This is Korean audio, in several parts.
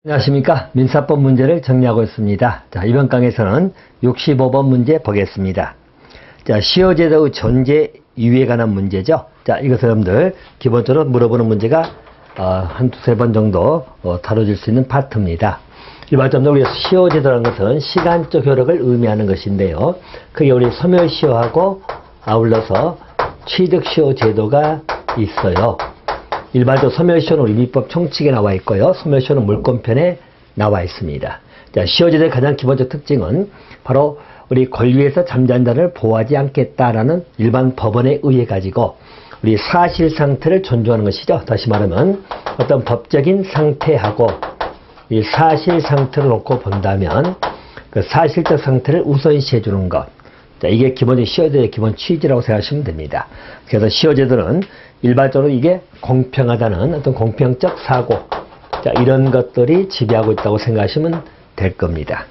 안녕하십니까. 민사법 문제를 정리하고 있습니다. 자, 이번 강에서는 65번 문제 보겠습니다. 자, 시효제도의 존재 이유에 관한 문제죠. 자, 이것을 여러분들 기본적으로 물어보는 문제가 한 두세 번 정도 다뤄질 수 있는 파트입니다. 일반적으로 우리 시효제도라는 것은 시간적 효력을 의미하는 것인데요. 그게 우리 소멸시효하고 아울러서 취득시효제도가 있어요. 일반적으로 소멸시효는 우리 민법 총칙에 나와 있고요. 소멸시효는 물권편에 나와 있습니다. 자, 시효제도의 가장 기본적 특징은 바로 우리 권리에서 잠자는 자를 보호하지 않겠다라는 일반 법원에 의해 가지고 우리 사실 상태를 존중하는 것이죠. 다시 말하면 어떤 법적인 상태하고 이 사실 상태를 놓고 본다면 그 사실적 상태를 우선시해 주는 것. 자, 이게 기본적인 시효제도의 기본 취지라고 생각하시면 됩니다. 그래서 시효제도는 일반적으로 이게 공평하다는 어떤 공평적 사고, 자, 이런 것들이 지배하고 있다고 생각하시면 될 겁니다.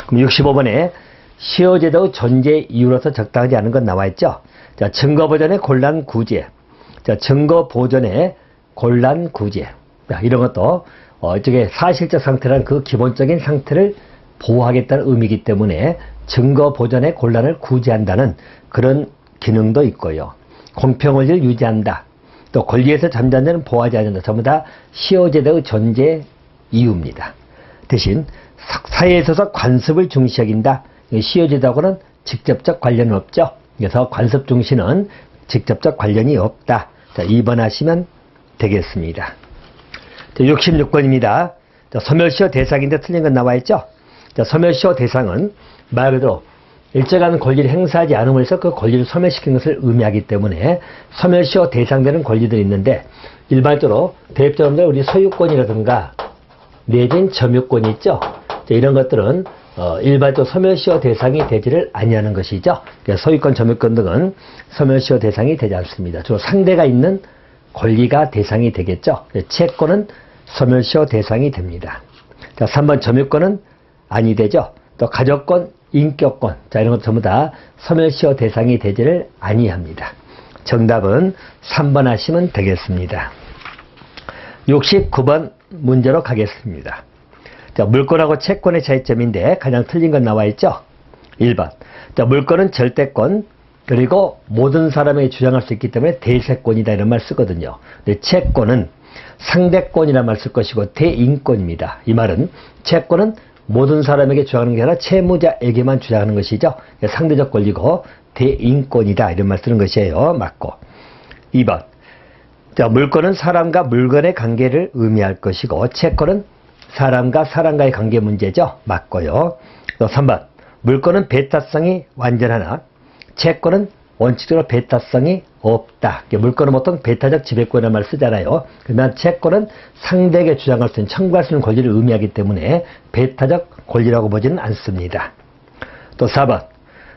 그럼 65번에 시효제도의 존재 이유로서 적당하지 않은 건 나와 있죠. 자, 증거보전의 곤란 구제. 자, 증거보전의 곤란 구제. 자, 이런 것도 이쪽에 사실적 상태란 그 기본적인 상태를 보호하겠다는 의미이기 때문에 증거보전의 곤란을 구제한다는 그런 기능도 있고요. 공평을 유지한다. 또 권리에서 잠자는 자는 보호하지 않는다. 전부 다 시효제도의 존재 이유입니다. 대신 사회에 있어서 관습을 중시 여긴다. 시효제도하고는 직접적 관련은 없죠. 그래서 관습 중시는 직접적 관련이 없다. 자, 2번 하시면 되겠습니다. 66번입니다. 소멸시효 대상인데 틀린 건 나와 있죠. 자, 소멸시효 대상은 말 그대로 일정한 권리를 행사하지 않음으로 해서 그 권리를 소멸시킨 것을 의미하기 때문에 소멸시효 대상되는 권리들이 있는데 일반적으로 대표적으로 우리 소유권이라든가 내진 점유권이 있죠. 자, 이런 것들은 일반적으로 소멸시효 대상이 되지를 아니하는 것이죠. 그래서 소유권, 점유권 등은 소멸시효 대상이 되지 않습니다. 주로 상대가 있는 권리가 대상이 되겠죠. 채권은 소멸시효 대상이 됩니다. 자, 3번 점유권은 아니 되죠. 또 가족권, 인격권, 자, 이런 것 전부 다 소멸시효 대상이 되지를 아니합니다. 정답은 3번 하시면 되겠습니다. 69번 문제로 가겠습니다. 자, 물권하고 채권의 차이점인데 가장 틀린 건 나와 있죠. 1번. 자, 물권은 절대권, 그리고 모든 사람에게 주장할 수 있기 때문에 대세권이다 이런 말 쓰거든요. 근데 채권은 상대권이란 말 쓸 것이고 대인권입니다. 이 말은 채권은 모든 사람에게 주장하는 게 아니라 채무자에게만 주장하는 것이죠. 상대적 권리고 대인권이다 이런 말 쓰는 것이에요. 맞고. 2번. 자, 물권은 사람과 물건의 관계를 의미할 것이고 채권은 사람과 사람과의 관계 문제죠. 맞고요. 또 3번. 물권은 배타성이 완전하나 채권은 원칙적으로 배타성이 없다. 물권은 보통 배타적 지배권이라는 말을 쓰잖아요. 그러면 채권은 상대에게 주장할 수 있는, 청구할 수 있는 권리를 의미하기 때문에 배타적 권리라고 보지는 않습니다. 또 4번.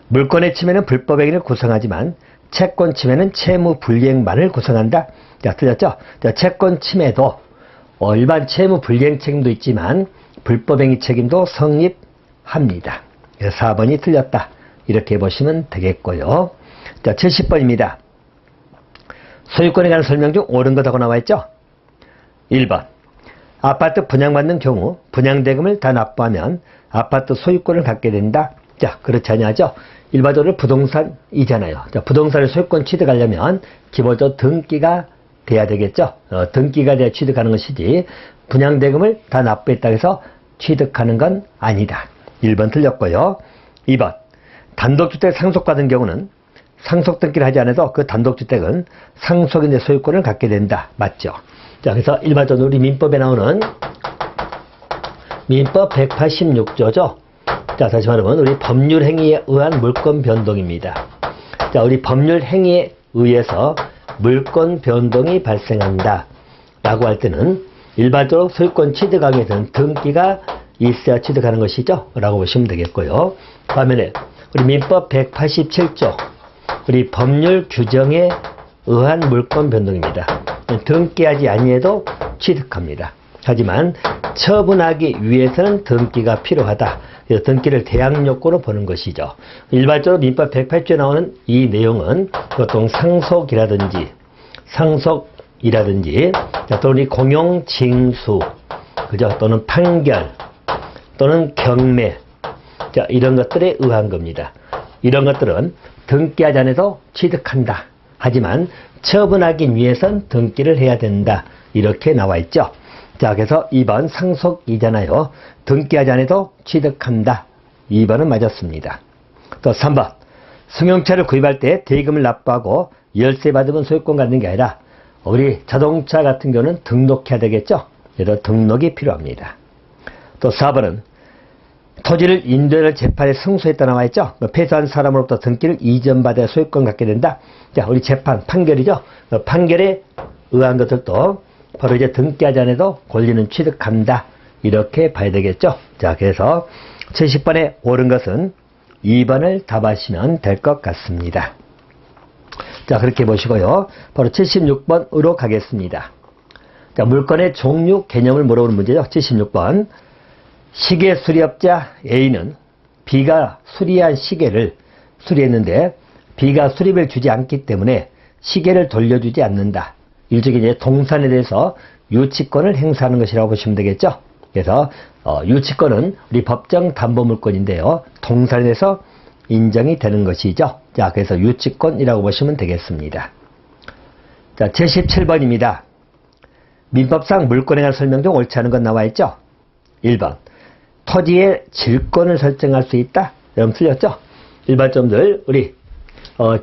물권의 침해는 불법행위를 구성하지만 채권 침해는 채무 불이행만을 구성한다. 자, 틀렸죠? 자, 채권 침해도 일반 채무 불이행 책임도 있지만 불법행위 책임도 성립합니다. 그래서 4번이 틀렸다. 이렇게 보시면 되겠고요. 자, 70번입니다. 소유권에 관한 설명 중 옳은 것하고 나와 있죠. 1번. 아파트 분양받는 경우 분양대금을 다 납부하면 아파트 소유권을 갖게 된다. 자, 그렇지 않냐죠. 일반적으로 부동산이잖아요. 자, 부동산을 소유권 취득하려면 기본적으로 등기가 돼야 되겠죠. 등기가 돼야 취득하는 것이지 분양대금을 다 납부했다고 해서 취득하는 건 아니다. 1번 틀렸고요. 2번. 단독주택 상속받은 경우는 상속등기를 하지 않아도 그 단독주택은 상속인의 소유권을 갖게 된다. 맞죠? 자, 그래서 일반적으로 우리 민법에 나오는 민법 186조죠. 자, 다시 말하면 우리 법률 행위에 의한 물권 변동입니다. 자, 우리 법률 행위에 의해서 물권 변동이 발생한다. 라고 할 때는 일반적으로 소유권 취득하기 위해서는 등기가 있어야 취득하는 것이죠. 라고 보시면 되겠고요. 반면에 우리 민법 187조 우리 법률 규정에 의한 물권 변동입니다. 등기하지 아니해도 취득합니다. 하지만 처분하기 위해서는 등기가 필요하다. 그래서 등기를 대항요건으로 보는 것이죠. 일반적으로 민법 108조에 나오는 이 내용은 보통 상속이라든지 또는 공용징수 그죠? 또는 판결, 또는 경매, 자, 이런 것들에 의한 겁니다. 이런 것들은 등기하지 않아도 취득한다. 하지만 처분하기 위해선 등기를 해야 된다. 이렇게 나와 있죠. 자, 그래서 2번 상속이잖아요. 등기하지 않아도 취득한다. 2번은 맞았습니다. 또 3번 승용차를 구입할 때 대금을 납부하고 열세 받으면 소유권 갖는 게 아니라 우리 자동차 같은 경우는 등록해야 되겠죠. 그래서 등록이 필요합니다. 또 4번은 토지를 인도를 재판에 승소했다 나와 있죠. 패소한 사람으로부터 등기를 이전받아야 소유권 갖게 된다. 자, 우리 재판 판결이죠. 판결에 의한 것들도 바로 이제 등기하지 않아도 권리는 취득한다. 이렇게 봐야 되겠죠. 자, 그래서 70번에 옳은 것은 2번을 답하시면 될 것 같습니다. 자, 그렇게 보시고요. 바로 76번으로 가겠습니다. 자, 물건의 종류, 개념을 물어보는 문제죠. 76번. 시계 수리업자 A는 B가 수리한 시계를 수리했는데 B가 수리비를 주지 않기 때문에 시계를 돌려주지 않는다. 일종의 이제 동산에 대해서 유치권을 행사하는 것이라고 보시면 되겠죠. 그래서 유치권은 우리 법정 담보물권인데요. 동산에 대해서 인정이 되는 것이죠. 자, 그래서 유치권이라고 보시면 되겠습니다. 자, 77번입니다. 민법상 물권에 관한 설명 중 옳지 않은 것 나와 있죠. 1번. 토지의 질권을 설정할 수 있다. 여러분 틀렸죠? 일반점들 우리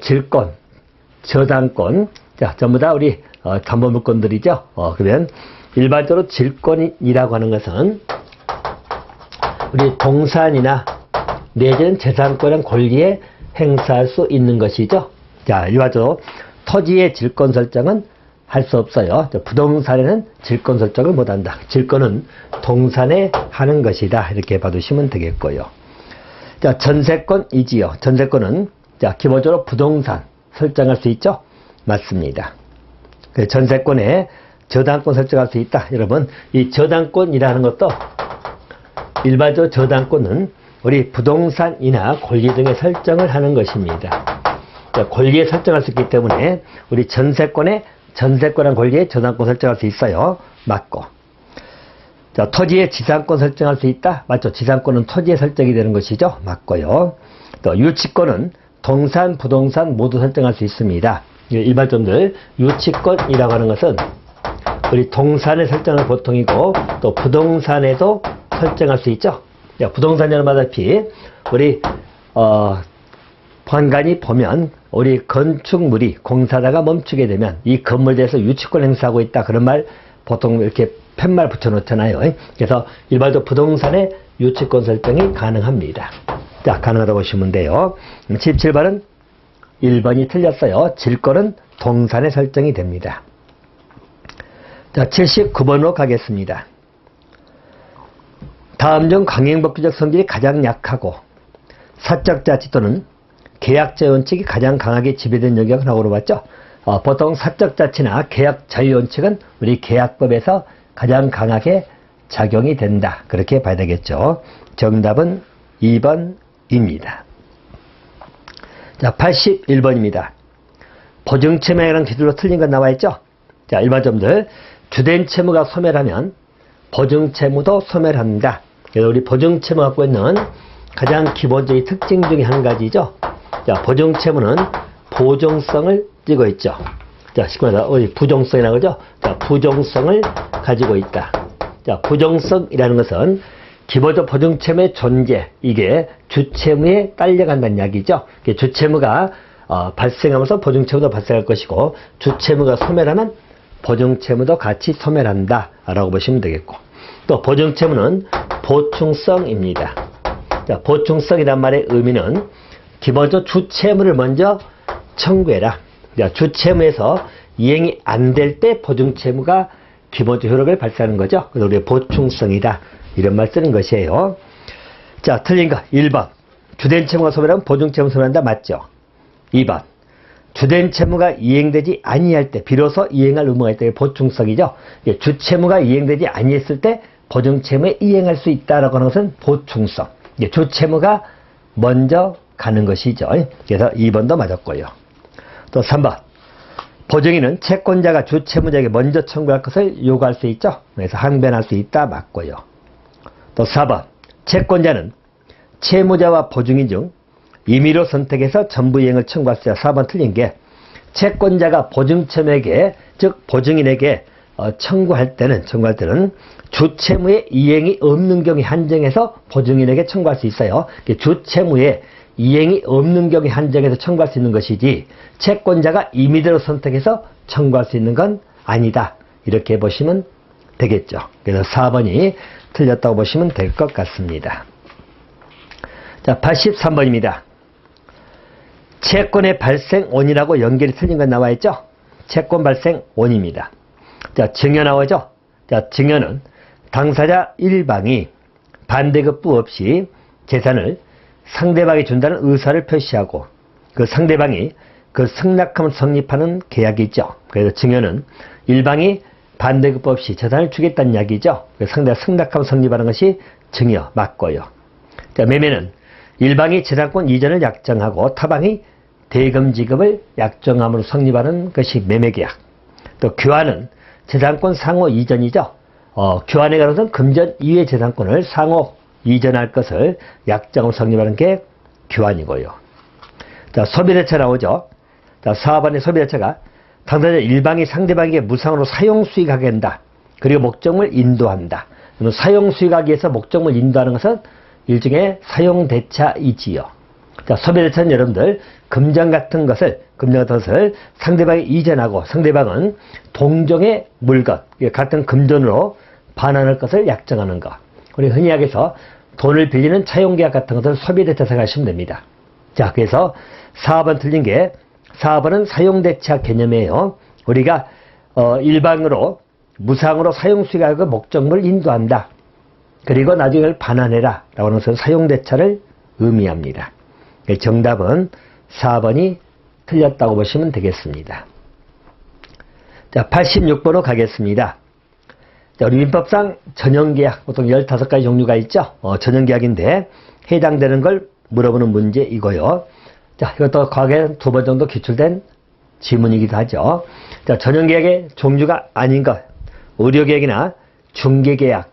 질권, 저당권, 자, 전부 다 우리 담보물권들이죠. 그러면 일반적으로 질권이라고 하는 것은 우리 동산이나 내지는 재산권이란 권리에 행사할 수 있는 것이죠. 자, 일반적으로 토지의 질권 설정은 할 수 없어요. 부동산에는 질권 설정을 못한다. 질권은 동산에 하는 것이다. 이렇게 봐두시면 되겠고요. 자, 전세권이지요. 전세권은 자, 기본적으로 부동산 설정할 수 있죠. 맞습니다. 전세권에 저당권 설정할 수 있다. 여러분, 이 저당권이라는 것도 일반적으로 저당권은 우리 부동산이나 권리 등의 설정을 하는 것입니다. 자, 권리에 설정할 수 있기 때문에 우리 전세권한 권리에 저당권 설정할 수 있어요. 맞고. 자, 토지에 지상권 설정할 수 있다. 맞죠? 지상권은 토지에 설정이 되는 것이죠. 맞고요. 또 유치권은 동산, 부동산 모두 설정할 수 있습니다. 일반점들 유치권이라고 하는 것은 우리 동산에 설정할 보통이고 또 부동산에도 설정할 수 있죠. 부동산이라는 말다시피 우리 관간이 보면 우리 건축물이 공사다가 멈추게 되면 이 건물에 대해서 유치권 행사하고 있다. 그런 말 보통 이렇게 팻말 붙여놓잖아요. 그래서 일반적으로 부동산에 유치권 설정이 가능합니다. 자, 가능하다고 보시면 돼요. 77번은 1번이 틀렸어요. 질권은 동산에 설정이 됩니다. 자, 79번으로 가겠습니다. 다음 중 강행법규적 성질이 가장 약하고 사적 자치 또는 계약 자유원칙이 가장 강하게 지배된 영역은 하고 물어봤죠. 보통 사적 자치나 계약 자유원칙은 우리 계약법에서 가장 강하게 작용이 된다. 그렇게 봐야 되겠죠. 정답은 2번입니다. 자, 81번입니다. 보증채무에 관한 기술로 틀린 건 나와 있죠. 자, 일반점들 주된 채무가 소멸하면 보증채무도 소멸합니다. 그래서 우리 보증채무 갖고 있는 가장 기본적인 특징 중에 한 가지죠. 자, 보증채무는 보증성을 띠고 있죠. 자, 시끄러워. 우리 부정성이라고 하죠. 자, 부정성을 가지고 있다. 자, 부정성이라는 것은 기본적 보증채무의 존재, 이게 주채무에 딸려간다는 이야기죠. 주채무가 발생하면서 보증채무도 발생할 것이고 주채무가 소멸하면 보증채무도 같이 소멸한다 라고 보시면 되겠고, 또 보증채무는 보충성입니다. 자, 보충성이란 말의 의미는 기본적으로 주채무를 먼저 청구해라. 자, 주채무에서 이행이 안 될 때 보증채무가 기본적 효력을 발생하는 거죠. 그래서 우리가 보충성이다 이런 말 쓰는 것이에요. 자, 틀린 거 1번. 주된 채무가 소멸하면 보증채무 소멸한다. 맞죠? 2번. 주된 채무가 이행되지 아니할 때 비로소 이행할 의무가 있다. 보충성이죠. 주채무가 이행되지 아니했을 때 보증채무에 이행할 수 있다라고 하는 것은 보충성. 주채무가 먼저 가는 것이죠. 그래서 2번도 맞았고요. 또 3번. 보증인은 채권자가 주채무자에게 먼저 청구할 것을 요구할 수 있죠. 그래서 항변할 수 있다. 맞고요. 또 4번. 채권자는 채무자와 보증인 중 임의로 선택해서 전부 이행을 청구할 수 있다. 4번 틀린 게 채권자가 보증채무에게 즉 보증인에게 청구할 때는 주채무의 이행이 없는 경우에 한정해서 보증인에게 청구할 수 있어요. 주채무의 이행이 없는 경우에 한정해서 청구할 수 있는 것이지 채권자가 임의대로 선택해서 청구할 수 있는 건 아니다. 이렇게 보시면 되겠죠. 그래서 4번이 틀렸다고 보시면 될 것 같습니다. 자, 83번입니다. 채권의 발생 원인하고 연결이 틀린 건 나와 있죠. 채권 발생 원인입니다. 자, 증여 나오죠. 자, 증여는 당사자 1방이 반대급부 없이 재산을 상대방이 준다는 의사를 표시하고 그 상대방이 그 승낙하면 성립하는 계약이 있죠. 그래서 증여는 1방이 반대급부 없이 재산을 주겠다는 이야기죠. 상대가 승낙하면 성립하는 것이 증여 맞고요. 자, 매매는 1방이 재산권 이전을 약정하고 타방이 대금 지급을 약정함으로 성립하는 것이 매매계약. 또 교환은 재산권 상호 이전이죠. 교환에 관해서는 금전 이외의 재산권을 상호 이전할 것을 약정으로 성립하는 게 교환이고요. 자, 소비대차 나오죠. 자, 4번의 소비대차가 당사자 1방이 상대방에게 무상으로 사용수익하게 한다. 그리고 목적물 인도한다. 사용수익하기 위해서 목적물 인도하는 것은 일종의 사용대차이지요. 자, 소비대차는 여러분들 금전 같은 것을 상대방이 이전하고 상대방은 동종의 물건, 같은 금전으로 반환할 것을 약정하는 것. 우리 흔히 얘기해서 돈을 빌리는 차용계약 같은 것을 소비대차 생각하시면 됩니다. 자, 그래서 4번 틀린 게 4번은 사용대차 개념이에요. 우리가 일방으로 무상으로 사용수익하고 목적물을 인도한다. 그리고 나중에 반환해라 라고 하는 것은 사용대차를 의미합니다. 정답은 4번이 틀렸다고 보시면 되겠습니다. 자, 86번으로 가겠습니다. 자, 우리 민법상 전형계약 보통 15가지 종류가 있죠. 전형계약인데 해당되는 걸 물어보는 문제이고요. 자, 이것도 과거에 2번 정도 기출된 지문이기도 하죠. 자, 전형계약의 종류가 아닌 것, 의료계약이나 중개계약,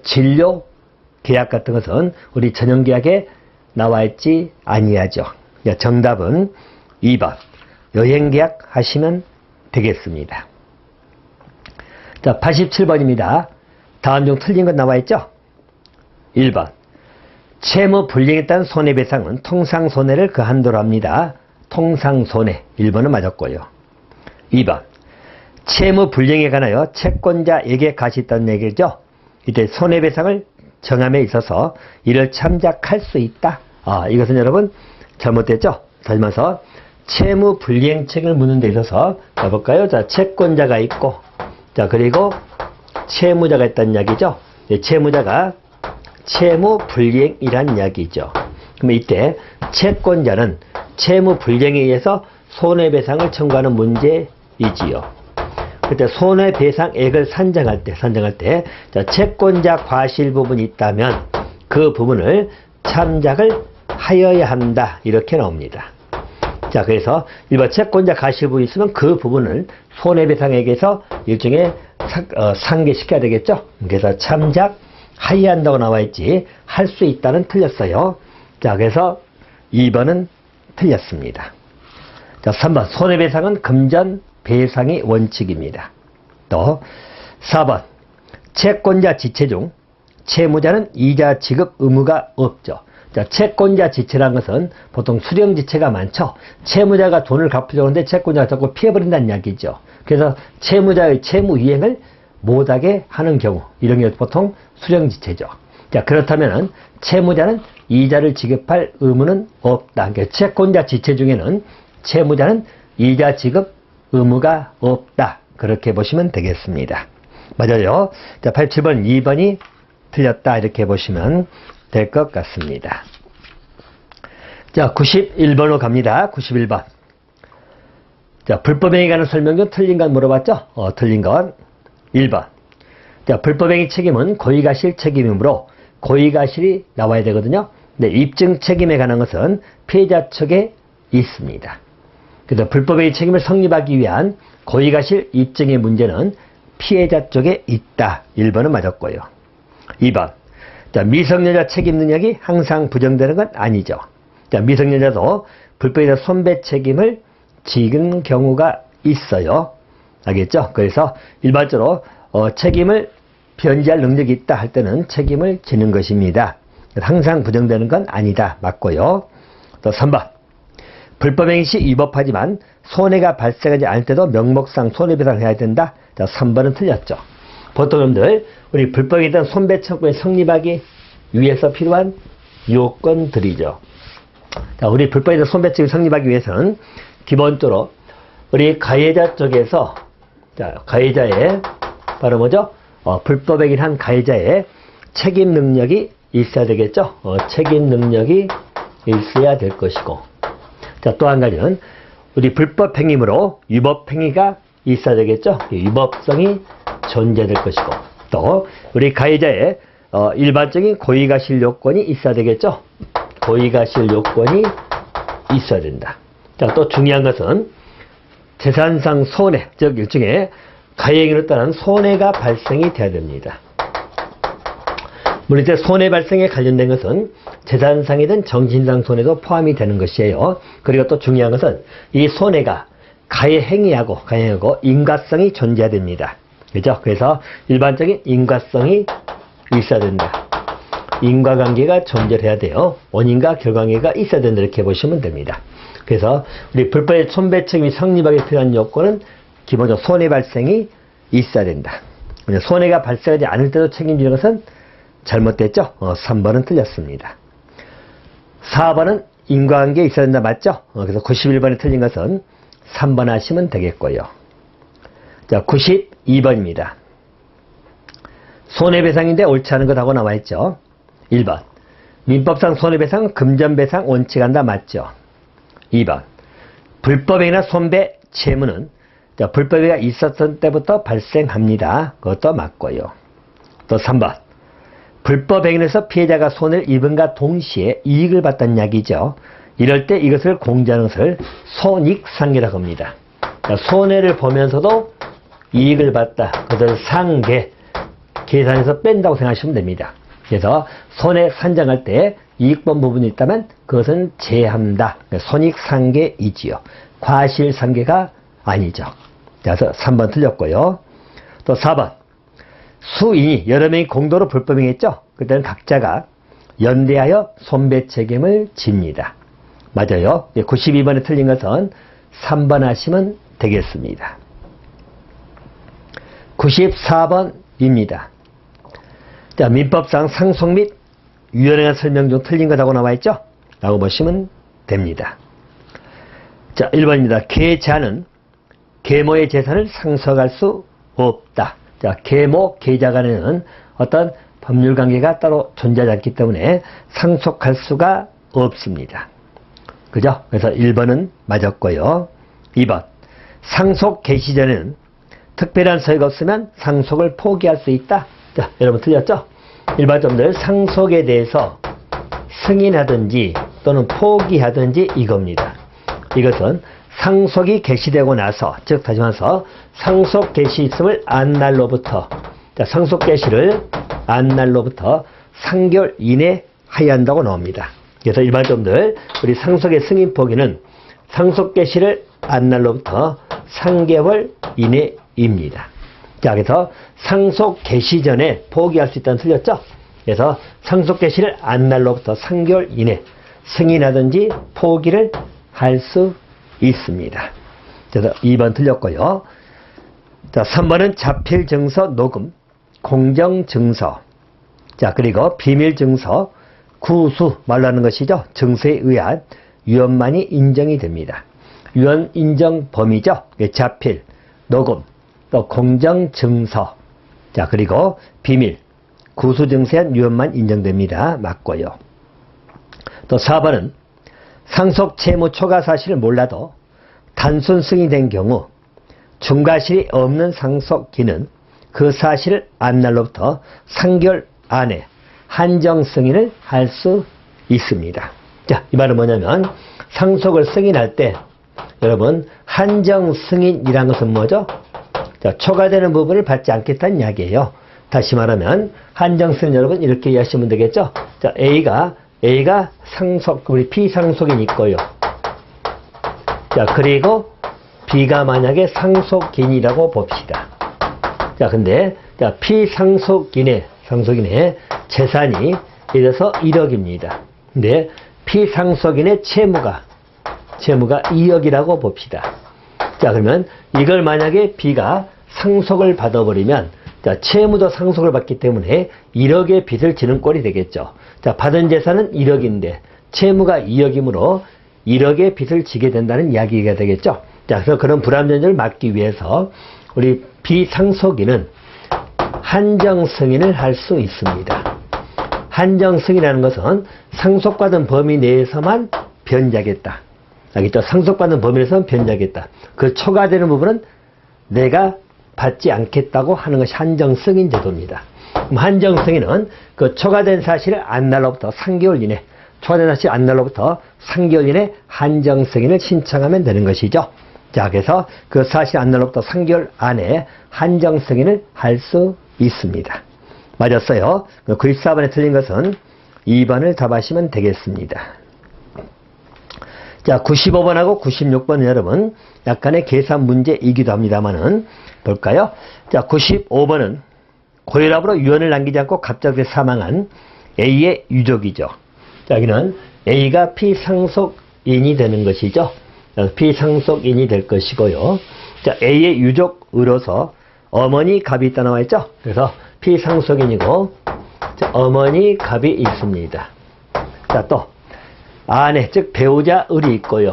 진료계약 같은 것은 우리 전형계약에 나와 있지 아니하죠. 자, 정답은 2번 여행계약 하시면 되겠습니다. 자, 87번입니다. 다음 중 틀린 것 나와 있죠? 1번 채무 불이행에 따른 손해배상은 통상손해를 그 한도로 합니다. 통상손해 1번은 맞았고요. 2번 채무 불이행에 관하여 채권자에게 가시 있다는 얘기죠. 이때 손해배상을 정함에 있어서 이를 참작할 수 있다. 이것은 여러분 잘못됐죠? 닮아서 채무 불이행 책임을 묻는 데 있어서 가볼까요? 자, 채권자가 있고 자, 그리고 채무자가 있다는 이야기죠. 채무자가 채무 불이행이란 이야기죠. 그럼 이때 채권자는 채무 불이행에 의해서 손해배상을 청구하는 문제이지요. 그때 손해배상액을 산정할 때 자, 채권자 과실 부분이 있다면 그 부분을 참작을 하여야 한다. 이렇게 나옵니다. 자, 그래서 일반 채권자 과실 부분이 있으면 그 부분을 손해배상액에서 일종의 상계시켜야 되겠죠. 그래서 참작하여야 한다고 나와 있지 할 수 있다는 틀렸어요. 자, 그래서 2번은 틀렸습니다. 자, 3번 손해배상은 금전 배상의 원칙입니다. 또 4번 채권자 지체 중 채무자는 이자 지급 의무가 없죠. 자, 채권자 지체란 것은 보통 수령 지체가 많죠. 채무자가 돈을 갚으려고 하는데 채권자가 자꾸 피해버린다는 이야기죠. 그래서 채무자의 채무 이행을 못하게 하는 경우 이런 게 보통 수령 지체죠. 자, 그렇다면 채무자는 이자를 지급할 의무는 없다. 그러니까 채권자 지체 중에는 채무자는 이자 지급 의무가 없다. 그렇게 보시면 되겠습니다. 맞아요. 자, 87번 2번이 틀렸다. 이렇게 보시면 될 것 같습니다. 자, 91번으로 갑니다. 91번. 자, 불법행위에 관한 설명 중 틀린 건 물어봤죠? 틀린 건 1번. 자, 불법행위 책임은 고의가실 책임이므로 고의가실이 나와야 되거든요. 네, 입증 책임에 관한 것은 피해자 측에 있습니다. 그래서 불법행위 책임을 성립하기 위한 고의가실 입증의 문제는 피해자 쪽에 있다. 1번은 맞았고요. 2번. 자, 미성년자 책임 능력이 항상 부정되는 건 아니죠. 자, 미성년자도 불법에 대한 손배 책임을 지는 경우가 있어요. 알겠죠? 그래서 일반적으로 책임을 변제할 능력이 있다 할 때는 책임을 지는 것입니다. 항상 부정되는 건 아니다. 맞고요. 또 3번. 불법행위 시 위법하지만 손해가 발생하지 않을 때도 명목상 손해배상을 해야 된다. 자, 3번은 틀렸죠. 보통 여러분들 우리 불법에 대한 손배청구에 성립하기 위해서 필요한 요건들이죠. 자, 우리 불법에 대한 손배청구에 성립하기 위해서는 기본적으로 우리 가해자 쪽에서 가해자의 바로 뭐죠? 불법행위를 한 가해자의 책임 능력이 있어야 되겠죠. 책임 능력이 있어야 될 것이고, 자, 또 한 가지는 우리 불법행위로 위법행위가 있어야 되겠죠. 위법성이 존재될 것이고, 또 우리 가해자의 일반적인 고의가실 요건이 있어야 되겠죠. 고의가실 요건이 있어야 된다. 자, 또 중요한 것은 재산상 손해, 즉 일종의 가해행위로 따른 손해가 발생이 돼야 됩니다. 물론 이제 손해 발생에 관련된 것은 재산상이든 정신상 손해도 포함이 되는 것이에요. 그리고 또 중요한 것은 이 손해가 가해행위하고 인과성이 존재해야 됩니다. 그죠? 그래서 일반적인 인과성이 있어야 된다. 인과관계가 존재해야 돼요. 원인과 결과관계가 있어야 된다. 이렇게 보시면 됩니다. 그래서 우리 불법의 손배책임이 성립하기 필요한 요건은 기본적으로 손해 발생이 있어야 된다. 손해가 발생하지 않을 때도 책임지는 것은 잘못됐죠? 3번은 틀렸습니다. 4번은 인과관계에 있어야 된다. 맞죠? 그래서 91번에 틀린 것은 3번 하시면 되겠고요. 자, 92번입니다. 손해배상인데 옳지 않은 것하고 나와있죠. 1번. 민법상 손해배상, 금전배상 원칙한다. 맞죠? 2번. 불법행위나 손배 채무는 불법행위가 있었던 때부터 발생합니다. 그것도 맞고요. 또 3번. 불법행위에서 피해자가 손해를 입은과 동시에 이익을 봤다는 이야기죠. 이럴 때 이것을 공제하는 것을 손익상계라고 합니다. 손해를 보면서도 이익을 봤다. 그것을 상계, 계산해서 뺀다고 생각하시면 됩니다. 그래서 손해 산정할 때 이익 본 부분이 있다면 그것은 제한다. 손익상계이지요. 과실상계가 아니죠. 그래서 3번 틀렸고요. 또 4번. 수인이 여러 명이 공동으로 불법행위했죠. 그때는 각자가 연대하여 손배 책임을 집니다. 맞아요. 92번에 틀린 것은 3번 하시면 되겠습니다. 94번입니다. 자, 민법상 상속 및 위헌행위 설명 중 틀린 것하고 나와있죠? 라고 보시면 됩니다. 자, 1번입니다. 계자는 계모의 재산을 상속할 수 없다. 자, 계모, 계자 간에는 어떤 법률 관계가 따로 존재하지 않기 때문에 상속할 수가 없습니다. 그죠? 그래서 1번은 맞았고요. 2번. 상속 개시 전에는 특별한 서유가 없으면 상속을 포기할 수 있다. 자, 여러분 틀렸죠? 일반적으로 상속에 대해서 승인하든지 또는 포기하든지 이겁니다. 이것은 상속이 개시되고 나서, 즉 다시 말해서 상속 개시 있음을 안 날로부터, 자, 상속 개시를 안 날로부터 3개월 이내 하여야 한다고 나옵니다. 그래서 일반적으로 우리 상속의 승인 포기는 상속 개시를 안 날로부터 3개월 이내입니다. 자, 그래서 상속 개시 전에 포기할 수 있다는 틀렸죠? 그래서 상속 개시를 안 날로부터 3개월 이내 승인하든지 포기를 할 수 있습니다. 그래서 2번 틀렸고요. 자, 3번은 자필증서 녹음, 공정증서, 자, 그리고 비밀증서, 구수, 말로 하는 것이죠. 증서에 의한 위헌만이 인정이 됩니다. 위헌 인정 범위죠. 자필, 녹음, 또 공정증서, 자, 그리고 비밀, 구수증서에 의한 위헌만 인정됩니다. 맞고요. 또 4번은 상속 채무 초과 사실을 몰라도 단순 승인된 경우 중과실이 없는 상속기는 그 사실을 안 날로부터 3개월 안에 한정 승인을 할 수 있습니다. 자, 이 말은 뭐냐면 상속을 승인할 때 여러분, 한정 승인이란 것은 뭐죠? 자, 초과되는 부분을 받지 않겠다는 이야기예요. 다시 말하면, 한정 승인 여러분, 이렇게 이해하시면 되겠죠? 자, A가 상속, 우리 피상속인이 있고요. 자, 그리고 B가 만약에 상속인이라고 봅시다. 자, 근데, 자, 피상속인의 재산이 예를 들어서 1억입니다. 근데 피상속인의 채무가 2억이라고 봅시다. 자, 그러면 이걸 만약에 B가 상속을 받아버리면, 자, 채무도 상속을 받기 때문에 1억의 빚을 지는 꼴이 되겠죠. 자, 받은 재산은 1억인데 채무가 2억이므로 1억의 빚을 지게 된다는 이야기가 되겠죠. 자, 그래서 그런 불합리를 막기 위해서 우리 비상속인은 한정 승인을 할 수 있습니다. 한정 승인이라는 것은 상속받은 범위 내에서만 변제하겠다. 알겠죠? 상속받는 범위 내에서만 변제하겠다. 그 초과되는 부분은 내가 받지 않겠다고 하는 것이 한정 승인 제도입니다. 그럼 한정 승인은 그 초과된 사실을 안 날로부터 3개월 이내, 초과된 사실 안 날로부터 3개월 이내 한정 승인을 신청하면 되는 것이죠. 자, 그래서 그 사실 안 날로부터 3개월 안에 한정 승인을 할 수 있습니다. 맞았어요. 94번에 틀린 것은 2번을 답하시면 되겠습니다. 자, 95번하고 96번은 여러분 약간의 계산 문제이기도 합니다만은 볼까요? 자, 95번은 고혈압으로 유언을 남기지 않고 갑자기 사망한 A의 유족이죠. 자, 여기는 A가 피상속인이 되는 것이죠. 피상속인이 될 것이고요. 자, A의 유족으로서 어머니 갑이 있다 나와 있죠. 그래서 피상속인이고, 자, 어머니 갑이 있습니다. 자, 또 아내 즉 배우자 을이 있고요.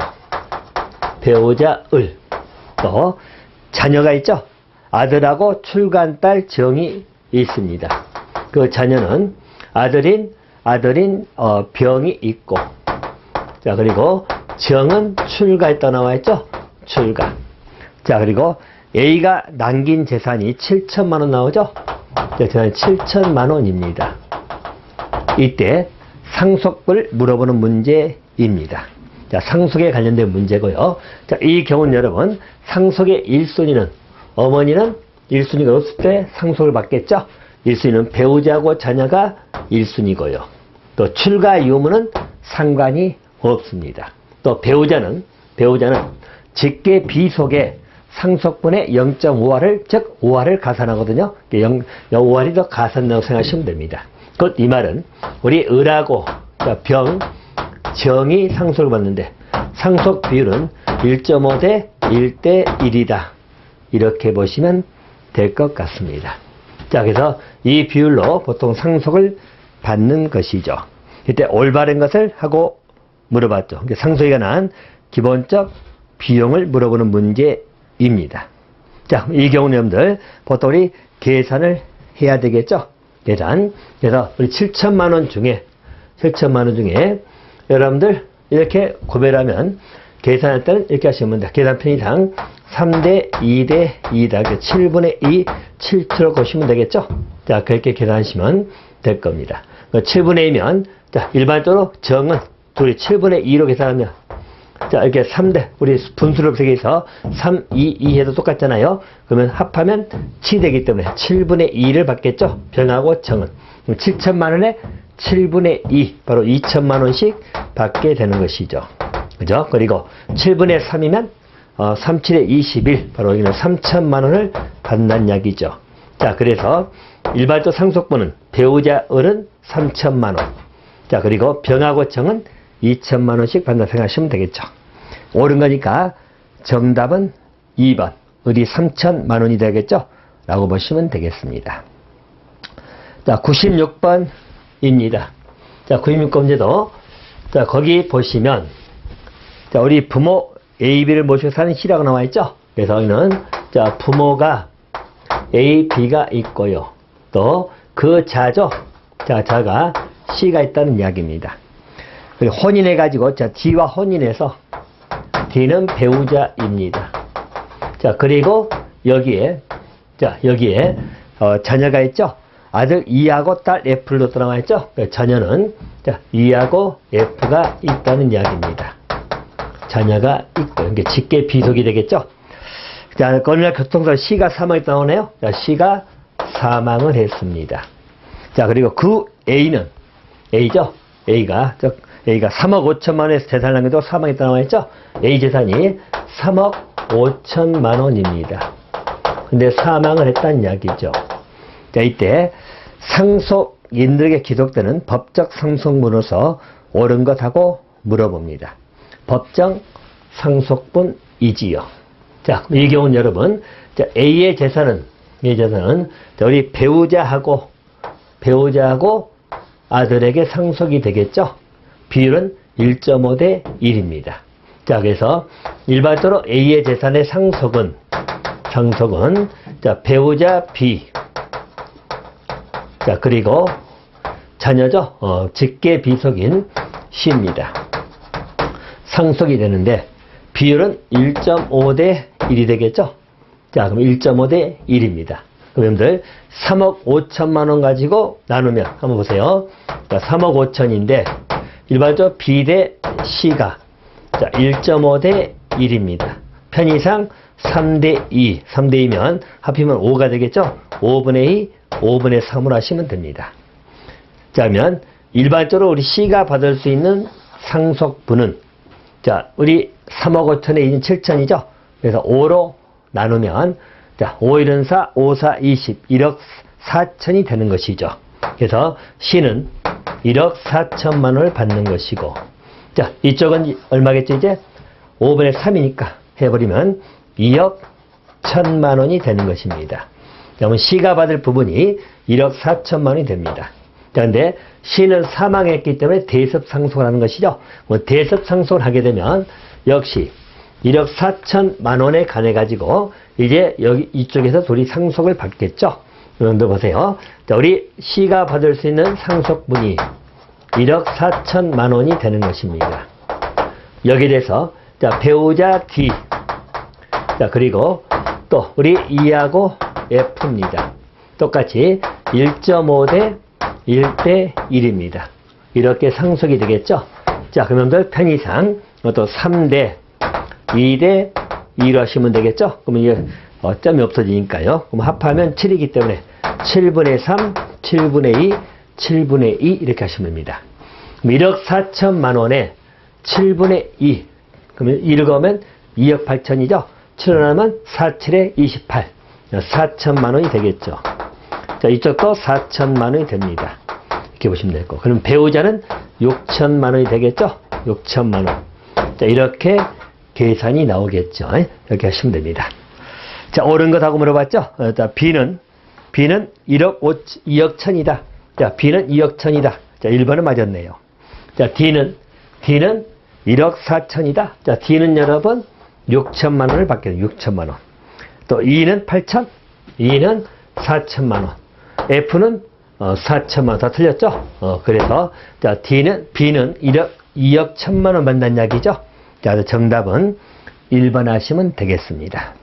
배우자 을. 또 자녀가 있죠. 아들하고 출간딸 정이 있습니다. 그 자녀는 아들인 병이 있고, 자, 그리고 정은 출가했다 나와 있죠. 출가. 자, 그리고 A가 남긴 재산이 7천만 원 나오죠. 재산이 7천만 원입니다. 이때 상속을 물어보는 문제입니다. 자, 상속에 관련된 문제고요. 자, 이 경우는 여러분 상속의 1순위는 어머니는 1순위가 없을 때 상속을 받겠죠. 1순위는 배우자고 자녀가 1순위고요. 또 출가 유무는 상관이 없습니다. 또 배우자는 직계 비속에 상속분의 0.5할을 즉 5할을 가산하거든요. 5할이 더 가산이라고 생각하시면 됩니다. 곧 이 말은 우리 을하고 병, 정이 상속을 받는데 상속 비율은 1.5 대 1대 1이다. 이렇게 보시면 될 것 같습니다. 자, 그래서 이 비율로 보통 상속을 받는 것이죠. 이때 올바른 것을 하고 물어봤죠. 상속에 관한 기본적 비용을 물어보는 문제입니다. 자, 이 경우는 여러분들 보통 우리 계산을 해야 되겠죠. 계산. 그래서 우리 7천만 원 중에 여러분들 이렇게 구별하면 계산할 때는 이렇게 하시면 됩니다. 계산 편의상 3대 2대 2다. 7분의 2, 7초로 보시면 되겠죠. 자, 그렇게 계산하시면 될 겁니다. 7분의 2면, 자, 일반적으로 정은 둘이 7분의 2로 계산하면, 자, 이렇게 3대, 우리 분수를 세개해서 3, 2, 2 해도 똑같잖아요. 그러면 합하면 7이 되기 때문에 7분의 2를 받겠죠. 병하고 정은. 7천만 원에 7분의 2, 바로 2천만 원씩 받게 되는 것이죠. 그죠? 그리고 7분의 3이면 37에 21, 바로 여기는 3천만 원을 받는 이야기죠. 자, 그래서 일반적 상속분은 배우자 을은 3천만 원. 자, 그리고 병하고 정은 2천만 원씩 받는다 생각하시면 되겠죠. 옳은 거니까 정답은 2번. 을이 3천만 원이 되겠죠? 라고 보시면 되겠습니다. 자, 96번입니다. 자, 96번 문제도, 자, 거기 보시면, 자, 우리 부모 A, B를 모시고 사는 C라고 나와 있죠? 그래서 여기는, 자, 부모가 A, B가 있고요. 또, 그 자죠? 자, 자가 C가 있다는 이야기입니다. 그리고 혼인해가지고, 자, D와 혼인해서 D는 배우자입니다. 자, 그리고 여기에, 자, 여기에, 자녀가 있죠? 아들 E하고 딸 F로 나와 있죠? 자녀는, 자, E하고 F가 있다는 이야기입니다. 자녀가 있고, 이게 직계 비속이 되겠죠. 자, 어느 날 교통사고 C가 사망했다 나오네요. 자, C가 사망을 했습니다. 자, 그리고 그 A는, A죠? A가 3억 5천만 원에서 재산을 남기고 사망했다 나와있죠? A 재산이 3억 5천만 원입니다. 근데 사망을 했다는 이야기죠. 자, 이때 상속인들에게 기록되는 법적 상속문으로서 옳은 것하고 물어봅니다. 법정 상속분이지요. 자, 이 경우는 여러분, 자, A의 재산은 자, 우리 배우자하고 아들에게 상속이 되겠죠. 비율은 1.5대 1입니다. 자, 그래서 일반적으로 A의 재산의 상속은 자, 배우자 B, 자, 그리고 자녀죠. 직계 비속인 C입니다. 상속이 되는데 비율은 1.5대 1이 되겠죠. 자, 그럼 1.5대 1입니다. 그럼 여러분들 3억 5천만 원 가지고 나누면 한번 보세요. 자, 3억 5천인데 일반적으로 B 대 C가 자, 1.5대 1입니다. 편의상 3대 2, 3대 2면 합히면 5가 되겠죠. 5분의 2, 5분의 3으로 하시면 됩니다. 자, 그러면 일반적으로 우리 C가 받을 수 있는 상속분은 자, 우리 3억 5천에 2는 7천이죠. 그래서 5로 나누면 자, 5, 1은 4, 5, 4, 20, 1억 4천이 되는 것이죠. 그래서 C는 1억 4천만 원을 받는 것이고, 자, 이쪽은 얼마겠죠, 이제? 5분의 3이니까 해버리면 2억 1천만 원이 되는 것입니다. 그러면 C가 받을 부분이 1억 4천만 원이 됩니다. 그런데 C는 사망했기 때문에 대습상속을 하는 것이죠. 대습상속을 하게 되면 역시 1억 4천만 원에 관해 가지고 이제 여기 이쪽에서 둘이 상속을 받겠죠. 여러분들 보세요. 자, 우리 C가 받을 수 있는 상속분이 1억 4천만 원이 되는 것입니다. 여기에 대해서 자, 배우자 D, 자, 그리고 또 우리 E하고 F입니다. 똑같이 1.5대 1대 1입니다. 이렇게 상속이 되겠죠. 자, 그러면 편의상 또 3대 2대 2로 하시면 되겠죠. 그러면 이게 점이 없어지니까요. 그럼 합하면 7이기 때문에 7분의 3, 7분의 2, 7분의 2 이렇게 하시면 됩니다. 그럼 1억 4천만 원에 7분의 2, 그러면 1을 거면 2억 8천이죠. 7을 하면 4, 7에 28, 4천만 원이 되겠죠. 자, 이쪽도 4천만 원이 됩니다. 이렇게 보시면 되고, 그럼 배우자는 6천만 원이 되겠죠. 6천만 원. 자, 이렇게 계산이 나오겠죠. 이렇게 하시면 됩니다. 자, 옳은 것하고 물어봤죠. 자, B는 2억 천이다. 자, B는 2억 천이다. 자, 1번은 맞았네요. 자, D는 1억 4천이다. 자, D는 여러분 6천만 원을 받게 돼요. 6천만 원. 또 E는 8천, E는 4천만 원. F는 4천만 원. 다 틀렸죠? 그래서 자, B는 2억 1천만 원 받는다는 이야기죠. 자, 정답은 1번 하시면 되겠습니다.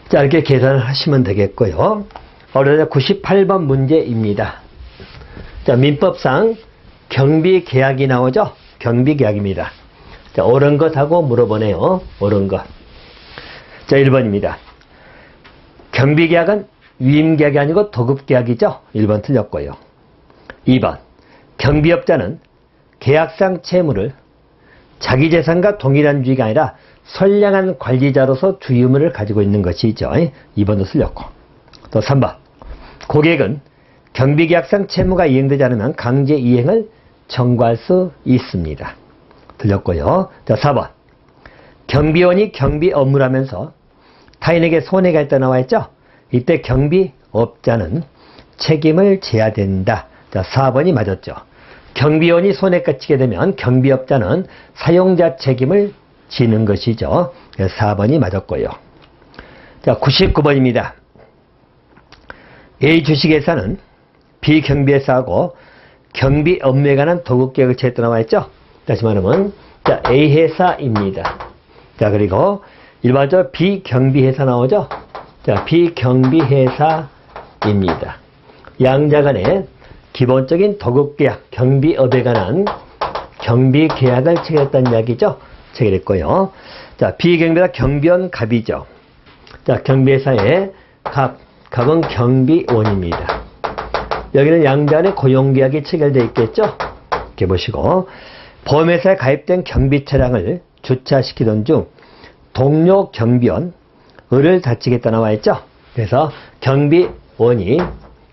자, 이렇게 계산을 하시면 되겠고요. 어려운 98번 문제입니다. 자, 민법상 경비계약이 나오죠? 경비계약입니다. 자, 옳은 것하고 물어보네요. 옳은 것. 자, 1번입니다. 경비계약은 위임계약이 아니고 도급계약이죠? 1번 틀렸고요. 2번. 경비업자는 계약상 채무를 자기 재산과 동일한 주의가 아니라 선량한 관리자로서 주의의무를 가지고 있는 것이죠. 2번도 틀렸고. 또 3번. 고객은 경비계약상 채무가 이행되지 않으면 강제 이행을 청구할 수 있습니다. 틀렸고요. 자, 4번. 경비원이 경비 업무를 하면서 타인에게 손해가 있다 나와 있죠? 이때 경비업자는 책임을 져야 된다. 자, 4번이 맞았죠. 경비원이 손해가 치게 되면 경비업자는 사용자 책임을 지는 것이죠. 4번이 맞았고요. 자, 99번입니다. A 주식회사는 B 경비회사하고 경비 업무에 관한 도급계약을 체했다 나와 있죠. 다시 말하면 자, A 회사입니다. 자, 그리고 일반적으로 B 경비회사 나오죠. 자, B 경비회사입니다. 양자 간에 기본적인 도급계약, 경비업에 관한 경비계약을 체결했다는 이야기죠. 체결했고요. 자, 비경비사 경비원 갑이죠. 자, 경비회사의 갑은 경비원입니다. 여기는 양자간의 고용계약이 체결되어 있겠죠. 이렇게 보시고, 보험회사에 가입된 경비 차량을 주차시키던 중 동료 경비원 을을 다치겠다 나와 있죠. 그래서 경비원이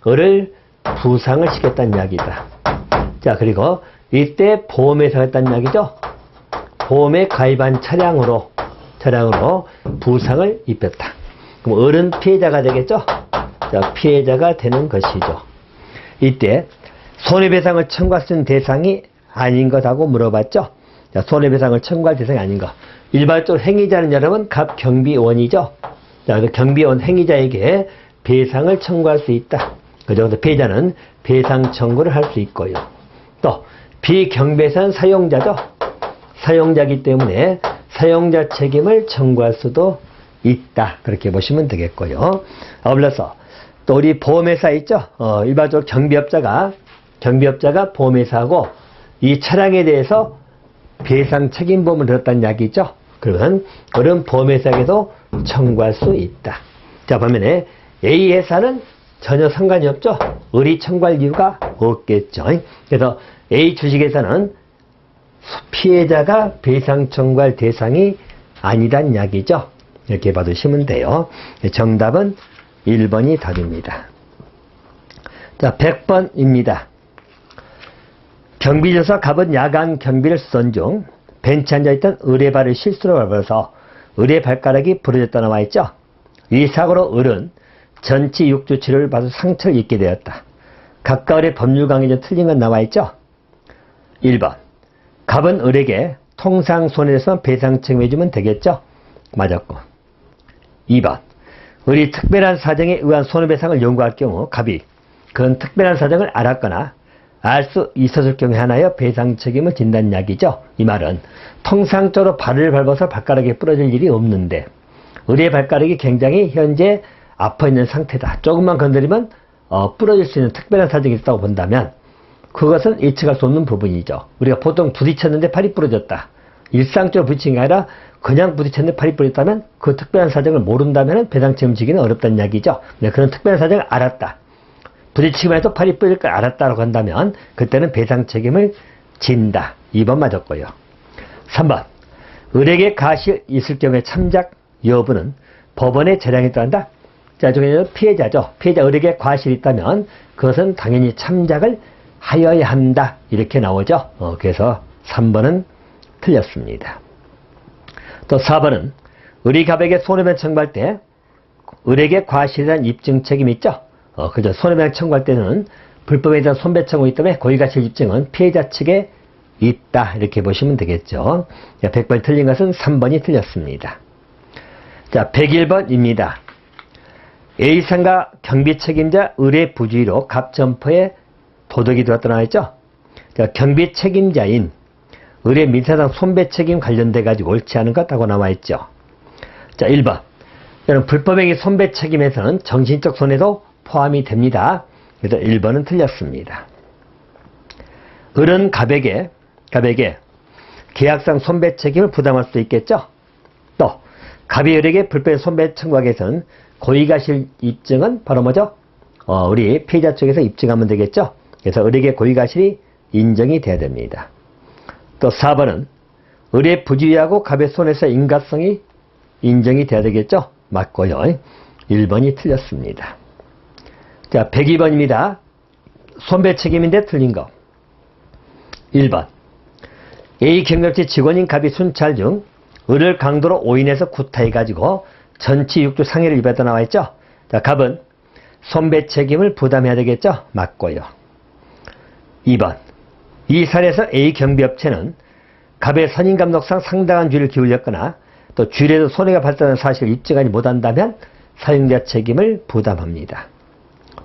을을 부상을 시켰다는 이야기다. 자, 그리고 이때 보험회사가 했다는 이야기죠. 보험에 가입한 차량으로 부상을 입혔다. 그럼 을은 피해자가 되겠죠. 자, 피해자가 되는 것이죠. 이때 손해배상을 청구할 수 있는 대상이 아닌 것하고 물어봤죠. 자, 손해배상을 청구할 대상이 아닌 것. 일반적으로 행위자는 여러분 갑경비원이죠. 자, 그 경비원 행위자에게 배상을 청구할 수 있다. 그죠? 피해자는 배상 청구를 할 수 있고요. 또 비경비회사는 사용자죠. 사용자이기 때문에 사용자 책임을 청구할 수도 있다. 그렇게 보시면 되겠고요. 아울러서 또 우리 보험회사 있죠. 일반적으로 경비업자가 보험회사하고 이 차량에 대해서 배상 책임보험을 들었다는 이야기죠. 그러면 그런 보험회사에게도 청구할 수 있다. 자, 반면에 A 회사는 전혀 상관이 없죠. 을이 청구할 이유가 없겠죠. 그래서 A 주식회사는 피해자가 배상 청구할 대상이 아니란 이야기죠. 이렇게 봐두시면 돼요. 정답은 1번이 답입니다. 자, 100번입니다. 경비조사 갑은 야간 경비를 쓰던 중 벤치에 앉아있던 을의 발을 실수로 밟아서 을의 발가락이 부러졌다 나와 있죠. 이 사고로 을은 전치 6주 치료를 받아 상처를 입게 되었다. 각각 을의 법률 강의에 틀린 건 나와 있죠. 1번 갑은 을에게 통상 손해에서 배상 책임해주면 되겠죠. 맞았고. 2번 을이 특별한 사정에 의한 손해배상을 요구할 경우 갑이 그런 특별한 사정을 알았거나 알 수 있었을 경우에 하나여 배상 책임을 진다는 이야기죠. 이 말은 통상적으로 발을 밟아서 발가락이 부러질 일이 없는데 을의 발가락이 굉장히 현재 아파 있는 상태다. 조금만 건드리면 부러질 수 있는 특별한 사정이 있다고 본다면 그것은 예측할 수 없는 부분이죠. 우리가 보통 부딪혔는데 팔이 부러졌다. 일상적으로 부딪힌 게 아니라 그냥 부딪혔는데 팔이 부러졌다면 그 특별한 사정을 모른다면 배상 책임 지기는 어렵다는 이야기죠. 네, 그런 특별한 사정을 알았다. 부딪히기만 해도 팔이 부러질 걸 알았다고 한다면 그때는 배상 책임을 진다. 2번 맞았고요. 3번 을에게 가시 있을 경우에 참작 여부는 법원에 재량에 따른다. 자, 중에는 피해자죠. 피해자 을에게 과실이 있다면 그것은 당연히 참작을 하여야 한다. 이렇게 나오죠. 그래서 3번은 틀렸습니다. 또 4번은 을이 갑에게 손해배상 청구할 때 을에게 과실이라는 입증 책임이 있죠. 그죠. 손해배상 청구할 때는 불법에 대한 손배 청구이기 때문에 고의과실 입증은 피해자 측에 있다. 이렇게 보시면 되겠죠. 100번 틀린 것은 3번이 틀렸습니다. 자, 101번입니다. A상가 경비 책임자 을의 부주의로 갑 점포에 도둑이 들어왔다 나와 있죠. 자, 경비 책임자인 을의 민사상 손배 책임 관련돼 가지고 옳지 않은 것하고 나와 있죠. 자, 1번. 여러분 불법행위 손배 책임에서는 정신적 손해도 포함이 됩니다. 그래서 1번은 틀렸습니다. 을은 갑에게 계약상 손배 책임을 부담할 수 있겠죠. 또 갑이 을에게 불법 손배 청구하기 위해서는 고의과실 입증은 바로 뭐죠? 우리 피해자 쪽에서 입증하면 되겠죠. 그래서 을에게 고의과실이 인정이 돼야 됩니다. 또 4번은 을의 부주의하고 갑의 손해서 인가성이 인정이 돼야 되겠죠. 맞고요. 1번이 틀렸습니다. 자, 102번입니다. 손배 책임인데 틀린 거. 1번 A 경력지 직원인 갑이 순찰 중 을을 강도로 오인해서 구타해가지고 전치 6주 상해를 입었다 나와 있죠. 자, 갑은 손배 책임을 부담해야 되겠죠. 맞고요. 2번 이 사례에서 A 경비업체는 갑의 선임감독상 상당한 주의를 기울였거나 또 주의에도 손해가 발생하는 사실을 입증하지 못한다면 사용자 책임을 부담합니다.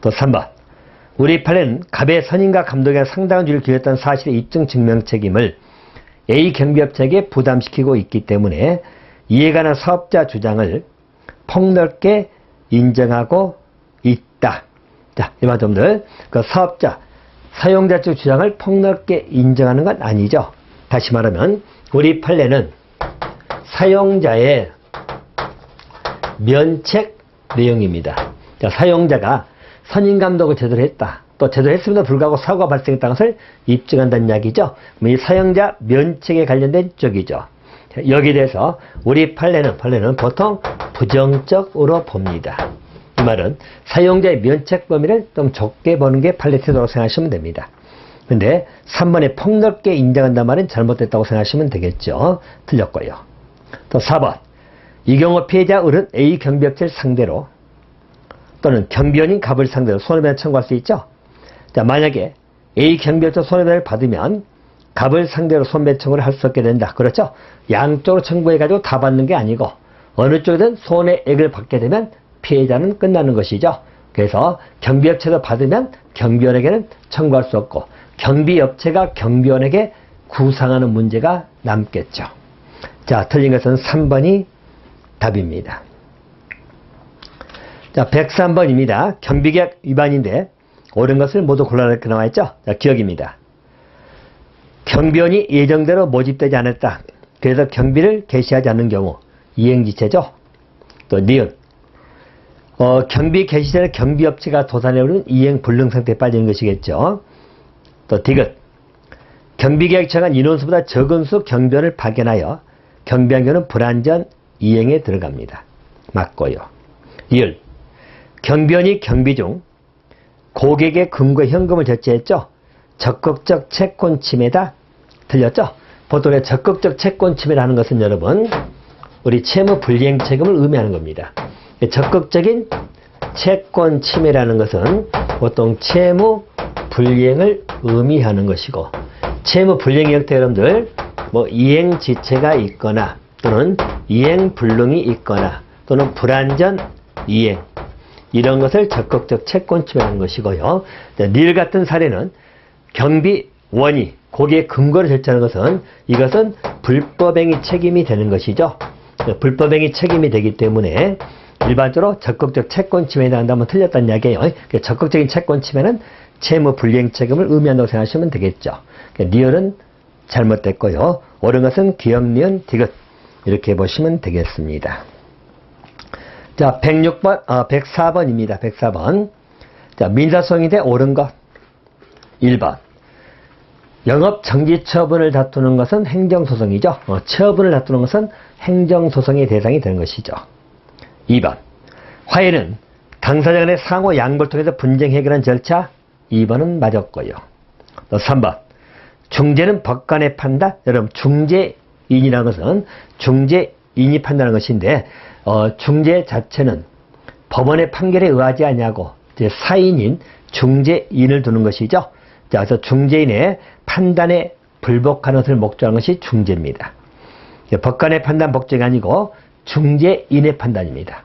또 3번 우리 판례는 갑의 선임과 감독에 상당한 주의를 기울였다는 사실의 입증 증명 책임을 A 경비업체에게 부담시키고 있기 때문에 이에 관한 사업자 주장을 폭넓게 인정하고 있다. 자, 이 말씀들 그 사업자 사용자 쪽 주장을 폭넓게 인정하는 건 아니죠. 다시 말하면 우리 판례는 사용자의 면책 내용입니다. 자, 사용자가 선임 감독을 제대로 했다. 또 제대로 했음에도 불구하고 사고가 발생했다는 것을 입증한다는 이야기죠. 이 사용자 면책에 관련된 쪽이죠. 여기에 대해서 우리 판례는 보통 부정적으로 봅니다. 이 말은 사용자의 면책 범위를 좀 좁게 보는 게 판례 태도라고 생각하시면 됩니다. 근데 3번에 폭넓게 인정한다는 말은 잘못됐다고 생각하시면 되겠죠. 틀렸고요. 또 4번. 이 경우 피해자 을은 A 경비업체를 상대로 또는 경비원인 갑을 상대로 손해배상 청구할 수 있죠. 자, 만약에 A 경비업체 손해배상을 받으면 갑을 상대로 손배상 청구를 할 수 없게 된다. 그렇죠? 양쪽으로 청구해가지고 다 받는 게 아니고 어느 쪽이든 손해액을 받게 되면 피해자는 끝나는 것이죠. 그래서 경비업체도 받으면 경비원에게는 청구할 수 없고 경비업체가 경비원에게 구상하는 문제가 남겠죠. 자, 틀린 것은 3번이 답입니다. 자, 103번입니다. 경비계약 위반인데 옳은 것을 모두 골라라 이렇게 나와있죠. 자, 기억입니다. 경비원이 예정대로 모집되지 않았다. 그래서 경비를 개시하지 않는 경우 이행지체죠. 또 니은 경비 개시 전에 경비업체가 도산해오는 이행 불능 상태에 빠지는 것이겠죠. 또 디귿 경비계약 정한 인원수보다 적은 수 경비원을 파견하여 경비한 경우는 불안전 이행에 들어갑니다. 맞고요. 이을 경비원이 경비 중 고객의 금고 현금을 결제했죠. 적극적 채권 침해다. 틀렸죠? 보통 적극적 채권 침해라는 것은 여러분 우리 채무 불이행 책임을 의미하는 겁니다. 적극적인 채권 침해라는 것은 보통 채무 불이행을 의미하는 것이고 채무 불이행 형태 여러분들 뭐 이행 지체가 있거나 또는 이행 불능이 있거나 또는 불안전 이행 이런 것을 적극적 채권 침해라는 것이고요. 닐 같은 사례는 경비원이 고객의 금고를 결제하는 것은 이것은 불법행위 책임이 되는 것이죠. 불법행위 책임이 되기 때문에 일반적으로 적극적 채권 침해에 해당한다면 틀렸다는 이야기예요. 적극적인 채권 침해는 채무 불이행 책임을 의미한다고 생각하시면 되겠죠. 니은은 잘못됐고요. 옳은 것은 기억, 니은, 디귿 이렇게 보시면 되겠습니다. 자, 104번입니다. 104번. 자, 민사소송인데 옳은 것. 1번. 영업 정지 처분을 다투는 것은 행정소송이죠. 처분을 다투는 것은 행정소송의 대상이 되는 것이죠. 2번. 화해는 당사자 간의 상호 양보를 통해서 분쟁 해결한 절차. 2번은 맞았고요. 또 3번. 중재는 법관의 판단. 여러분 중재인이라는 것은 중재인이 판단하는 것인데 중재 자체는 법원의 판결에 의하지 않냐고 이제 사인인 중재인을 두는 것이죠. 자, 그래서 중재인의 판단에 불복하는 것을 목적하는 것이 중재입니다. 법관의 판단 복종이 아니고 중재인의 판단입니다.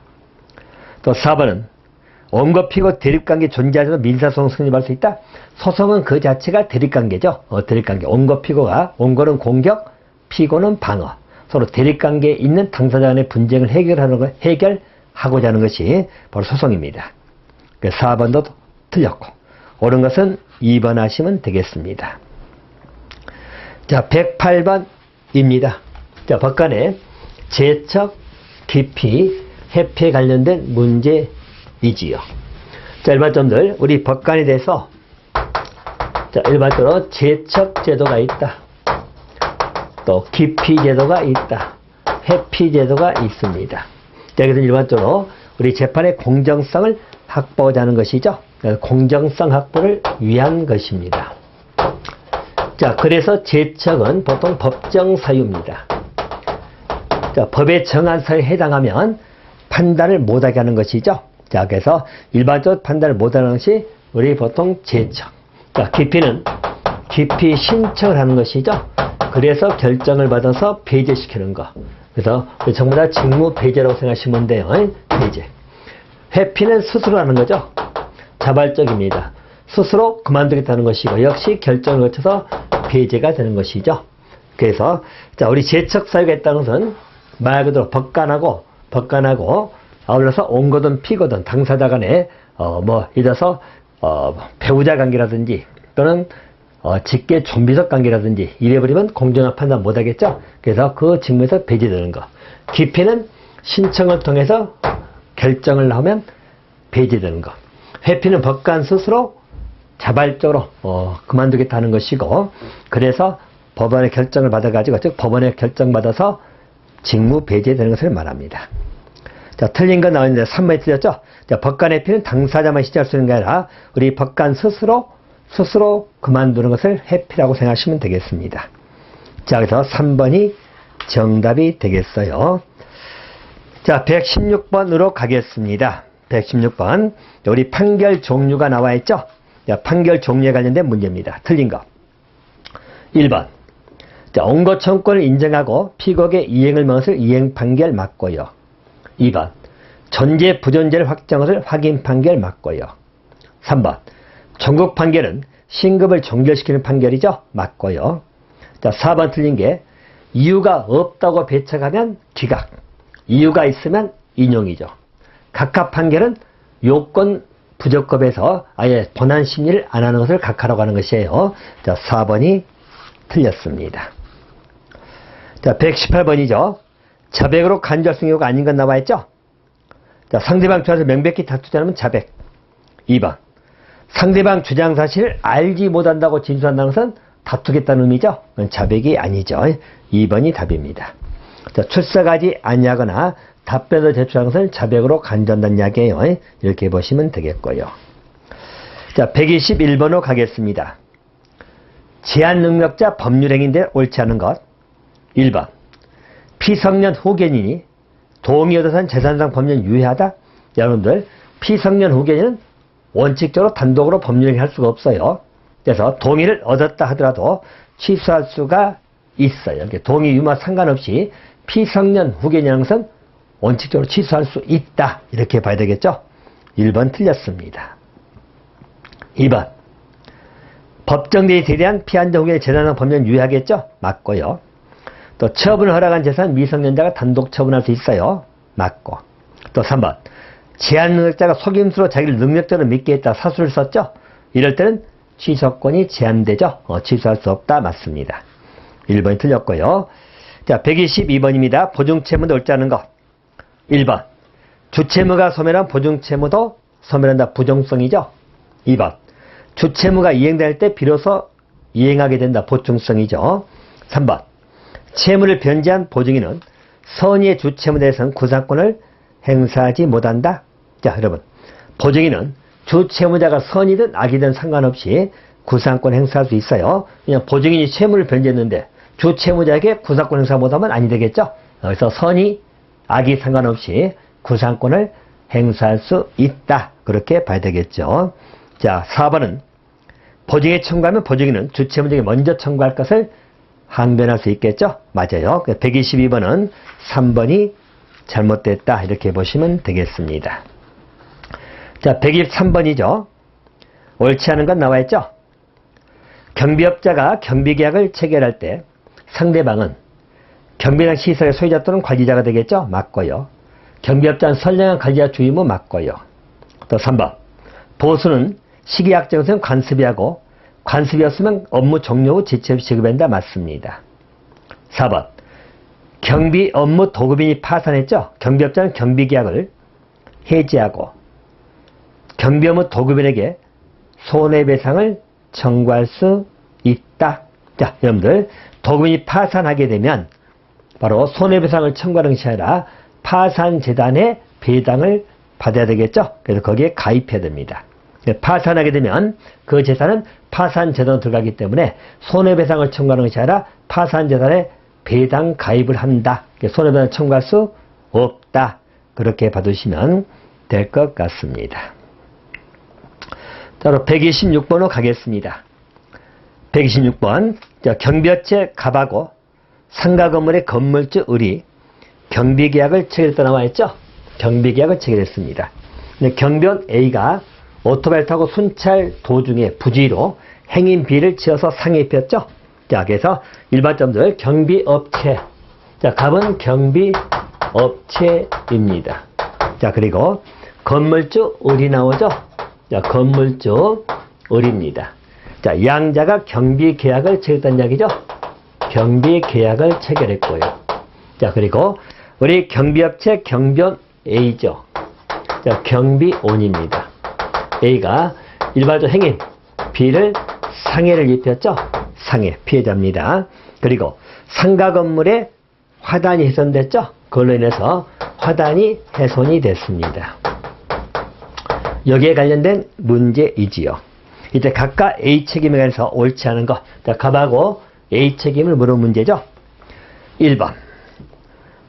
또 4번은 원고 피고 대립관계 존재하셔서 민사소송 성립할 수 있다. 소송은 그 자체가 대립관계죠. 대립관계. 원고 피고가 원고는 공격, 피고는 방어. 서로 대립관계에 있는 당사자 간의 분쟁을 해결하고자 하는 것이 바로 소송입니다. 4번도 틀렸고 옳은 것은 2번 하시면 되겠습니다. 자, 108번입니다. 자, 법관의 제척, 기피, 회피에 관련된 문제이지요. 자, 일반점들 우리 법관에 대해서 자, 일반적으로 제척 제도가 있다. 또 기피 제도가 있다. 회피 제도가 있습니다. 자, 그래서 일반적으로 우리 재판의 공정성을 확보하자는 것이죠. 공정성 확보를 위한 것입니다. 자, 그래서 제척은 보통 법정 사유입니다. 자, 법에 정한 사유에 해당하면 판단을 못하게 하는 것이죠. 자, 그래서 일반적으로 판단을 못하는 것이 우리 보통 제척. 자, 기피는 기피 신청을 하는 것이죠. 그래서 결정을 받아서 배제시키는 거. 그래서 전부 다 직무 배제라고 생각하시면 돼요. 배제. 회피는 스스로 하는 거죠. 자발적입니다. 스스로 그만두겠다는 것이고 역시 결정을 거쳐서 배제가 되는 것이죠. 그래서 자, 우리 제척 사유가 있다는 것은 말 그대로 법관하고 아울러서 원고든 피고든 당사자 간에 예를 들어서 배우자 관계라든지 또는 직계 좀비적 관계라든지 이래버리면 공정한 판단 못하겠죠. 그래서 그 직무에서 배제되는 거. 기피는 신청을 통해서 결정을 나오면 배제되는 것. 회피는 법관 스스로 자발적으로 그만두겠다는 것이고, 그래서 법원의 결정을 받아가지고, 즉 법원의 결정받아서 직무 배제되는 것을 말합니다. 자, 틀린 거 나왔는데 3번이 틀렸죠? 자, 법관 회피는 당사자만 시작할 수 있는 게 아니라 우리 법관 스스로 그만두는 것을 회피라고 생각하시면 되겠습니다. 자, 그래서 3번이 정답이 되겠어요. 자, 116번으로 가겠습니다. 116번. 우리 판결 종류가 나와 있죠? 자, 판결 종류에 관련된 문제입니다. 틀린 거. 1번. 자, 원고 청구권을 인정하고 피고에게 이행을 명했을 이행 판결 맞고요. 2번. 존재 부존재를 확정한 것을 확인 판결 맞고요. 3번. 전국 판결은 신급을 종결시키는 판결이죠? 맞고요. 자, 4번 틀린 게 이유가 없다고 배척하면 기각, 이유가 있으면 인용이죠. 각하 판결은 요건 부적법에서 아예 본안 심리를 안 하는 것을 각하라고 하는 것이에요. 자, 4번이 틀렸습니다. 자, 118번이죠. 자백으로 간접성 요구가 아닌 건 나와 있죠? 자, 상대방 주장에서 명백히 다투지 않으면 자백. 2번. 상대방 주장 사실을 알지 못한다고 진술한다는 것은 다투겠다는 의미죠? 그건 자백이 아니죠. 2번이 답입니다. 자, 출석하지 아니하거나 답변을 제출하는 것을 자백으로 간주한다는 이야기예요. 이렇게 보시면 되겠고요. 자, 121번으로 가겠습니다. 제한 능력자 법률행위인데 옳지 않은 것. 1번. 피성년 후견인이 동의 얻어서 재산상 법률 유예하다. 여러분들, 피성년 후견인은 원칙적으로 단독으로 법률행위 할 수가 없어요. 그래서 동의를 얻었다 하더라도 취소할 수가 있어요. 동의 유무와 상관없이 피성년 후견이라는 것은 원칙적으로 취소할 수 있다. 이렇게 봐야 되겠죠? 1번 틀렸습니다. 2번. 법정대에 대한 피한자 후견의 재산상 법률 유예하겠죠? 맞고요. 또 처분을 허락한 재산 미성년자가 단독 처분할 수 있어요. 맞고. 또 3번. 제한 능력자가 속임수로 자기를 능력자로 믿게 했다. 사수를 썼죠? 이럴 때는 취소권이 제한되죠? 취소할 수 없다. 맞습니다. 1번이 틀렸고요. 자, 122번입니다. 보증채무도 옳지 않은 것. 1번. 주채무가 소멸한 보증채무도 소멸한다. 부정성이죠? 2번. 주채무가 이행될 때 비로소 이행하게 된다. 보충성이죠? 3번. 채무를 변제한 보증인은 선의의 주채무에 대해서는 구상권을 행사하지 못한다. 자, 여러분. 보증인은 주채무자가 선이든 악이든 상관없이 구상권 행사할 수 있어요. 그냥 보증인이 채무를 변제했는데 주채무자에게 구상권 행사 못하면 아니 되겠죠? 그래서 선이 악이 상관없이 구상권을 행사할 수 있다. 그렇게 봐야 되겠죠. 자, 4번은 보증에 청구하면 보증인은 주채무자에게 먼저 청구할 것을 항변할 수 있겠죠? 맞아요. 122번은 3번이 잘못됐다. 이렇게 보시면 되겠습니다. 자, 123번이죠. 옳지 않은 건 나와 있죠? 경비업자가 경비계약을 체결할 때 상대방은 경비장 시설의 소유자 또는 관리자가 되겠죠? 맞고요. 경비업자는 선량한 관리자 주임은 맞고요. 또 3번. 보수는 시기약정에서는 관습이 하고 관습이 없으면 업무 종료 후 지체없이 지급한다. 맞습니다. 4번. 경비 업무 도급인이 파산했죠? 경비업자는 경비계약을 해지하고 경비 업무 도급인에게 손해배상을 청구할 수 있다. 자, 여러분들, 도급인이 파산하게 되면 바로 손해배상을 청구하는 것이 아니라 파산재단의 배당을 받아야 되겠죠? 그래서 거기에 가입해야 됩니다. 파산하게 되면 그 재산은 파산재단으로 들어가기 때문에 손해배상을 청구하는 것이 아니라 파산재단에 배당 가입을 한다. 손해배상을 청구할 수 없다. 그렇게 받으시면 될 것 같습니다. 따로 126번으로 가겠습니다. 126번. 경비업체 갑하고 상가 건물의 건물주 을이 경비계약을 체결했다 나와 있죠? 경비계약을 체결했습니다. 경비원 A가 오토바이를 타고 순찰 도중에 부주의로 행인 B를 치어서 상해 입혔죠? 자, 그래서 일반점들 경비업체. 자, 갑은 경비업체입니다. 자, 그리고 건물주 을이 나오죠? 자, 건물주 을입니다. 자, 양자가 경비계약을 체결했다는 이야기죠? 경비계약을 체결했고요. 자, 그리고 우리 경비업체 경비원 A죠. 자, 경비원입니다. A가 일반적 행인 B를 상해를 입혔죠. 상해 피해자입니다. 그리고 상가 건물에 화단이 훼손됐죠. 그걸로 인해서 화단이 훼손이 됐습니다. 여기에 관련된 문제이지요. 이제 각각 A 책임에 관해서 옳지 않은 것. 자, 갑하고 A 책임을 물은 문제죠. 1번.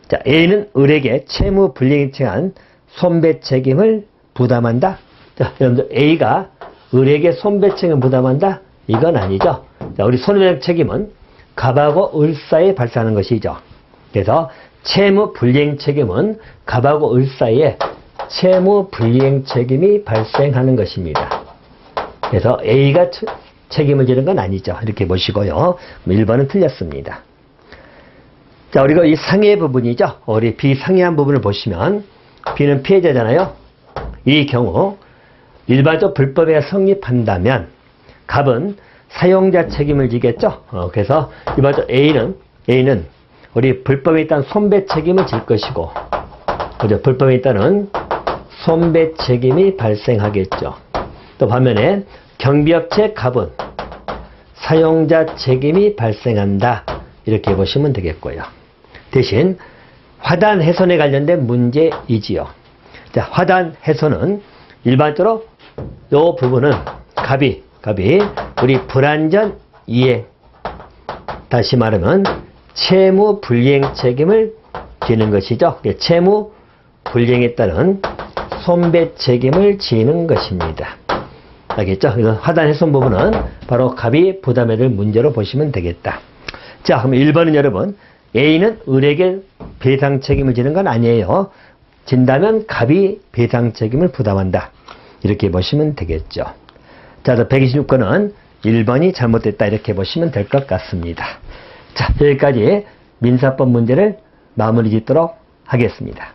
자, A는 을에게 채무 불이행에 처한 손배 책임을 부담한다. 자, 여러분들 A가 을에게 손배 책임을 부담한다? 이건 아니죠. 자, 우리 손해배상 책임은 갑하고 을 사이에 발생하는 것이죠. 그래서 채무 불이행 책임은 갑하고 을 사이에 채무 불이행 책임이 발생하는 것입니다. 그래서 A가 책임을 지는 건 아니죠. 이렇게 보시고요. 1번은 틀렸습니다. 자, 그리고 이 상해 부분이죠. 우리 비상해한 부분을 보시면 B는 피해자잖아요. 이 경우 일반적 불법에 성립한다면 갑은 사용자 책임을 지겠죠. 그래서 일반적 A는 우리 불법에 있다는 손배 책임을 질 것이고, 그죠? 불법에 있다는 손배 책임이 발생하겠죠. 또 반면에 경비업체 갑은 사용자 책임이 발생한다. 이렇게 보시면 되겠고요. 대신 화단 훼손에 관련된 문제이지요. 자, 화단 훼손은 일반적으로 이 부분은 갑이 우리 불완전 이행, 다시 말하면 채무 불이행 책임을 지는 것이죠. 채무 불이행에 따른 손배 책임을 지는 것입니다. 알겠죠? 그래서 화단 훼손 부분은 바로 갑이 부담해야 될 문제로 보시면 되겠다. 자, 그럼 1번은 여러분, A는 을에게 배상 책임을 지는 건 아니에요. 진다면 갑이 배상 책임을 부담한다. 이렇게 보시면 되겠죠. 자, 126번은 1번이 잘못됐다. 이렇게 보시면 될 것 같습니다. 자, 여기까지 민사법 문제를 마무리 짓도록 하겠습니다.